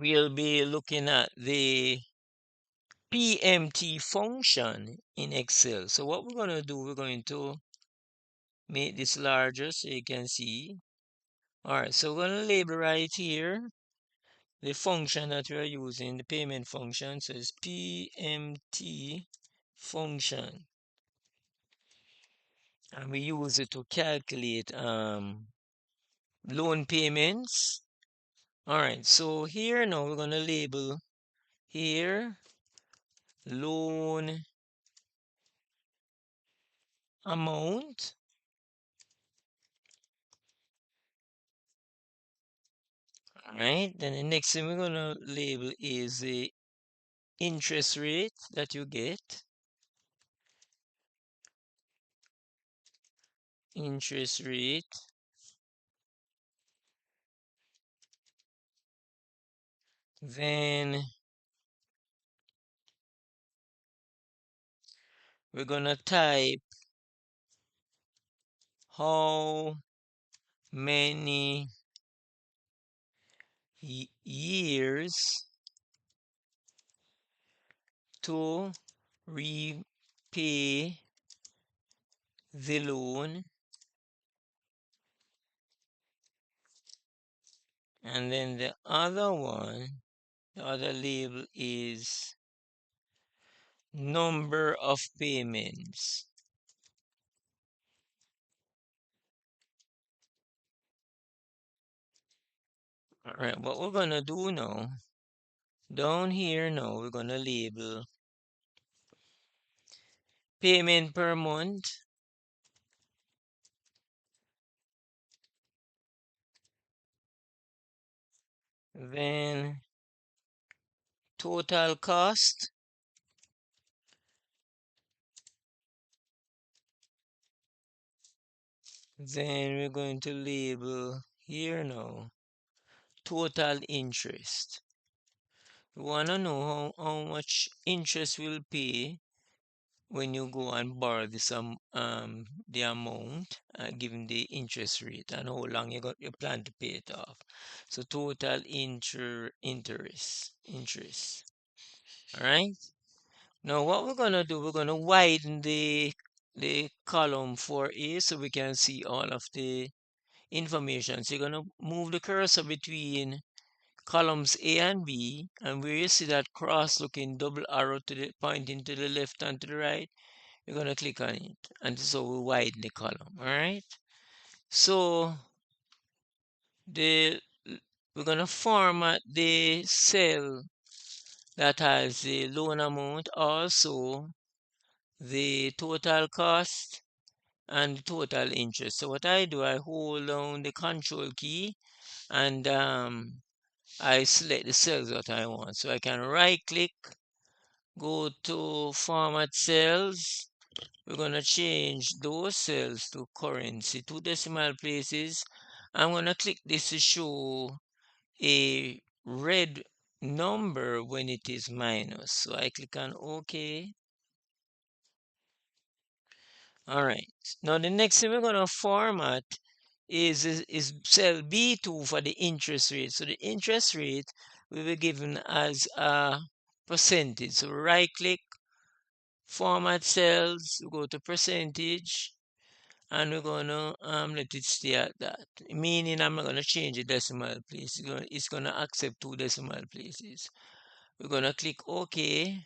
we'll be looking at the PMT function in Excel. So what we're going to do, we're going to make this larger so you can see. All right, so we're going to label right here the function that we're using, the payment function. So it's PMT function. And we use it to calculate loan payments. All right, so here now we're going to label here loan amount. All right, then the next thing we're going to label is the interest rate that you get. Interest rate. Then we're going to type how many years to repay the loan. And then the other one, the other label is number of payments. All right, what we're going to do now, down here now, we're going to label payment per month. Then total cost. Then we're going to label here now total interest. We want to know how much interest we'll pay when you go and borrow this the amount given the interest rate and how long you plan to pay it off. So total interest. All right. Now what we're gonna do, we're gonna widen the column for A so we can see all of the information. So you're gonna move the cursor between columns A and B, and where you see that cross-looking double arrow pointing to the left and to the right, you're gonna click on it, and so we widen the column. All right. So the we're gonna format the cell that has the loan amount, also the total cost and the total interest. So what I do, I hold down the control key and I select the cells that I want. So I can right click, go to format cells. We're going to change those cells to currency, 2 decimal places. I'm going to click this to show a red number when it is minus. So I click on OK. All right. Now the next thing we're going to format is cell B2 for the interest rate. So the interest rate will be given as a percentage. So right click, format cells, we go to percentage, and we're going to let it stay at that. Meaning I'm not going to change the decimal place. It's going to accept 2 decimal places. We're going to click OK.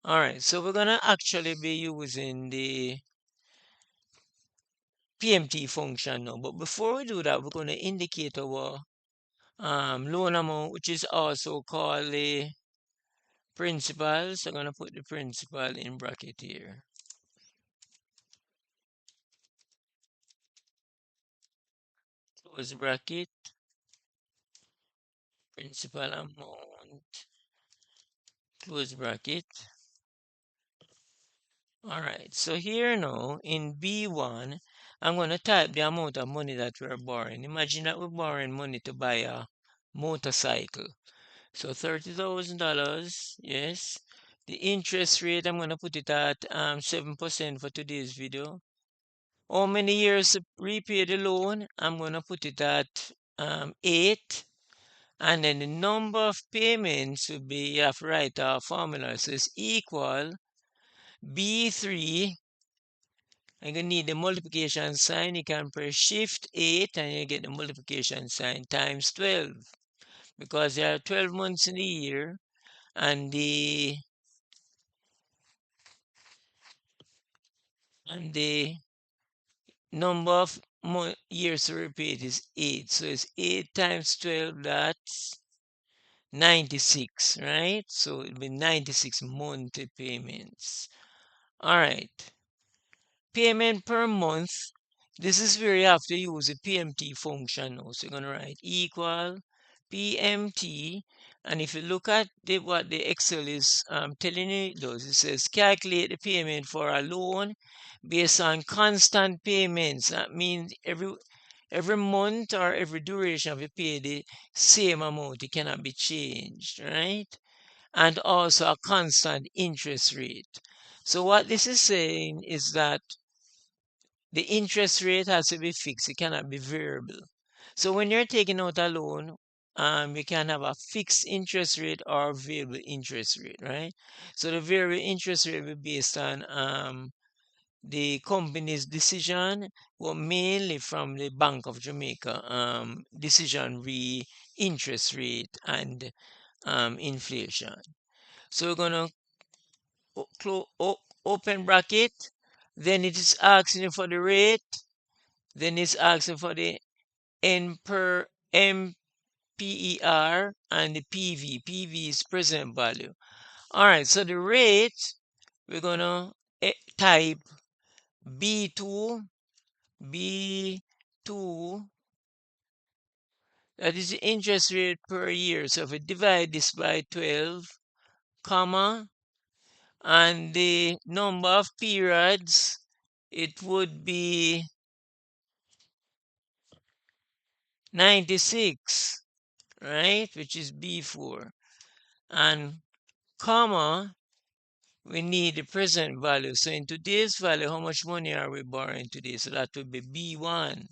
All right, so we're going to actually be using the PMT function now. But before we do that, we're going to indicate our loan amount, which is also called the principal. So I'm going to put the principal in bracket here. Close bracket, principal amount, close bracket. All right, so here now in B1, I'm going to type the amount of money that we're borrowing. Imagine that we're borrowing money to buy a motorcycle. So $30,000, yes. The interest rate, I'm going to put it at 7% for today's video. How many years to repay the loan? I'm going to put it at 8. And then the number of payments would be, you have to write our formula. So it's equal B3. I'm going to need the multiplication sign. You can press Shift 8 and you get the multiplication sign times 12. Because there are 12 months in the year, and the number of years to repeat is 8. So it's 8 times 12, that's 96, right? So it'll be 96 monthly payments. All right. Payment per month. This is where you have to use the PMT function now. So you're going to write equal PMT. And if you look at what the Excel is telling you it does, it says calculate the payment for a loan based on constant payments. That means every month or every duration of you pay the same amount. It cannot be changed, right? And also a constant interest rate. So what this is saying is that the interest rate has to be fixed. It cannot be variable. So when you're taking out a loan, you can have a fixed interest rate or variable interest rate, right? So the variable interest rate will be based on the company's decision, well, mainly from the Bank of Jamaica decision re interest rate and inflation. So we're gonna open bracket. Then it is asking you for the rate. Then it's asking for the N per MPER and the PV. PV is present value. All right, so the rate, we're gonna type B2, B2, that is the interest rate per year. So if we divide this by 12, comma, and the number of periods, it would be 96, right? Which is B4. And comma, we need the present value. So in today's value, how much money are we borrowing today? So that would be B1.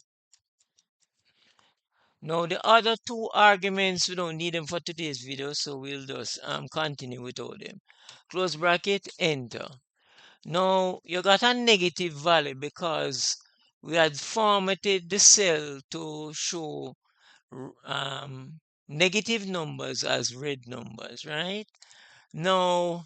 Now the other two arguments, we don't need them for today's video, so we'll just continue without them. Close bracket, enter. Now you got a negative value because we had formatted the cell to show negative numbers as red numbers, right? Now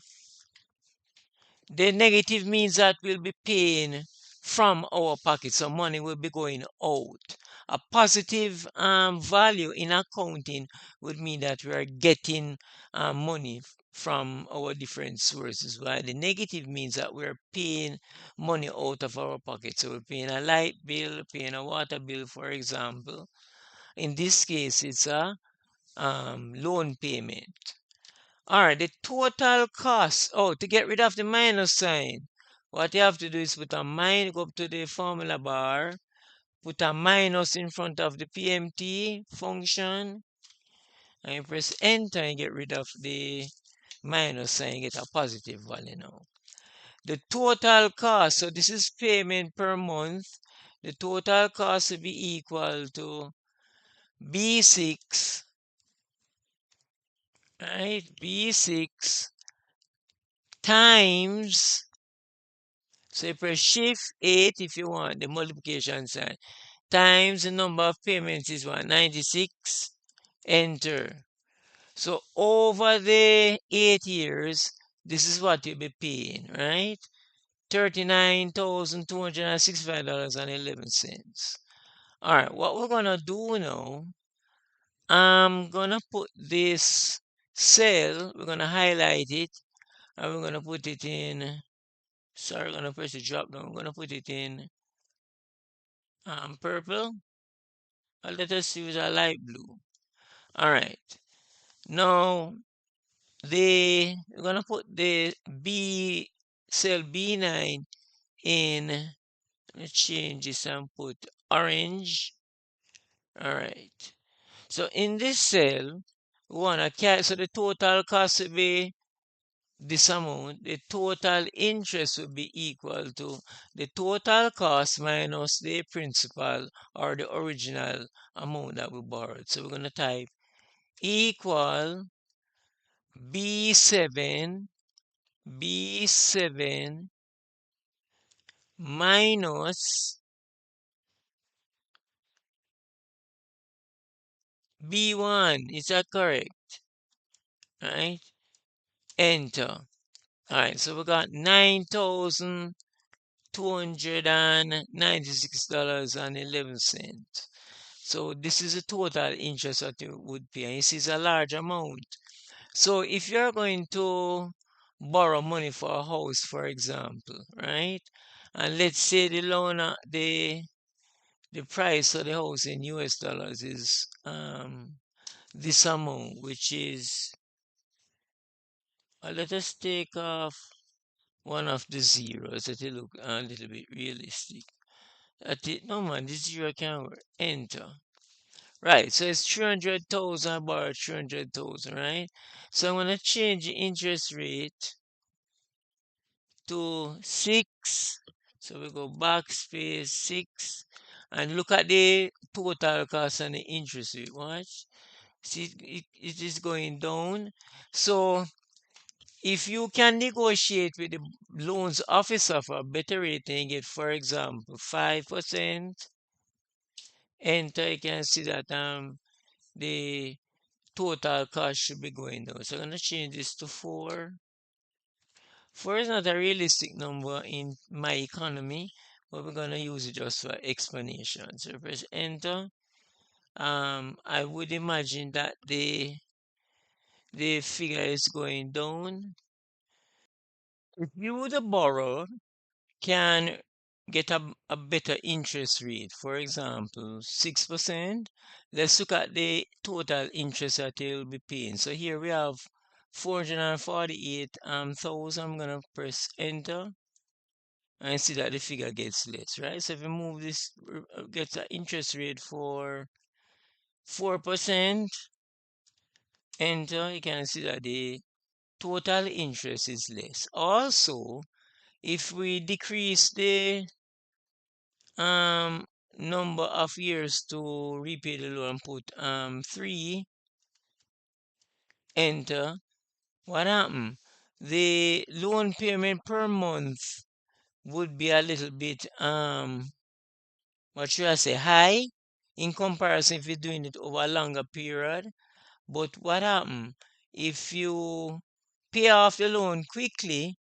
the negative means that we'll be paying from our pocket, so money will be going out. A positive value in accounting would mean that we are getting money from our different sources, while the negative means that we're paying money out of our pocket. So we're paying a light bill, paying a water bill, for example. In this case, it's a loan payment. All right, the total cost. Oh, to get rid of the minus sign, what you have to do is put a minus, go up to the formula bar, put a minus in front of the PMT function, and you press enter and get rid of the minus sign, get a positive value now. The total cost, so this is payment per month. The total cost will be equal to B6, right? B6 times, so you press shift 8 if you want the multiplication sign, times the number of payments is 196, enter. So over the 8 years, this is what you'll be paying, right? $39,265.11. All right, what we're gonna do now, I'm gonna put this cell, we're gonna highlight it, and we're gonna put it in, sorry, we're gonna press the drop down, we're gonna put it in purple. Let us use a light blue. All right. Now we're gonna put the B cell B9 in. Let's change this and put orange. All right. So in this cell, we wanna so the total cost will be this amount. The total interest will be equal to the total cost minus the principal or the original amount that we borrowed. So we're gonna type equal B7 minus B1. Is that correct? Right? Enter. Alright, so we got $9,296.11. So this is the total interest that you would pay. And this is a large amount. So if you're going to borrow money for a house, for example, right? And let's say the price of the house in US dollars is this amount, which is let us take off one of the zeros that it look a little bit realistic. No man, this zero can work. Enter. Right, so it's 300,000, I borrowed 300,000, right? So I'm gonna change the interest rate to 6. So we go backspace 6 and look at the total cost and the interest rate. Watch. See, it is going down. So if you can negotiate with the loans officer for a better rate and get, for example, 5%, enter, you can see that the total cost should be going down. So I'm gonna change this to 4. 4 is not a realistic number in my economy, but we're gonna use it just for explanation. So press enter. I would imagine that the figure is going down. If you would have borrowed, can get a better interest rate, for example, 6%. Let's look at the total interest that you'll be paying. So here we have 448,000. I'm gonna press enter and see that the figure gets less, right? So if we move this, gets an interest rate for 4%, enter, you can see that the total interest is less. Also, if we decrease the um number of years to repay the loan, put 3, enter, what happened? The loan payment per month would be a little bit what should I say, high in comparison if you're doing it over a longer period. But what happened? If you pay off the loan quickly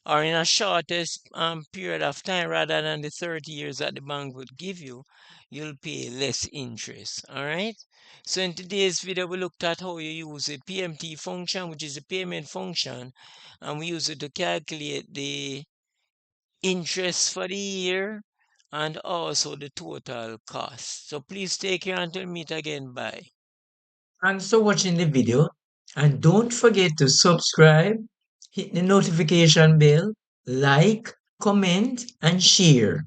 or in a shortest period of time rather than the 30 years that the bank would give you, you'll pay less interest. All right. So in today's video, we looked at how you use a PMT function, which is a payment function, and we use it to calculate the interest for the year and also the total cost. So please take care until we meet again. Bye. Thanks for watching the video and don't forget to subscribe, hit the notification bell, like, comment and share.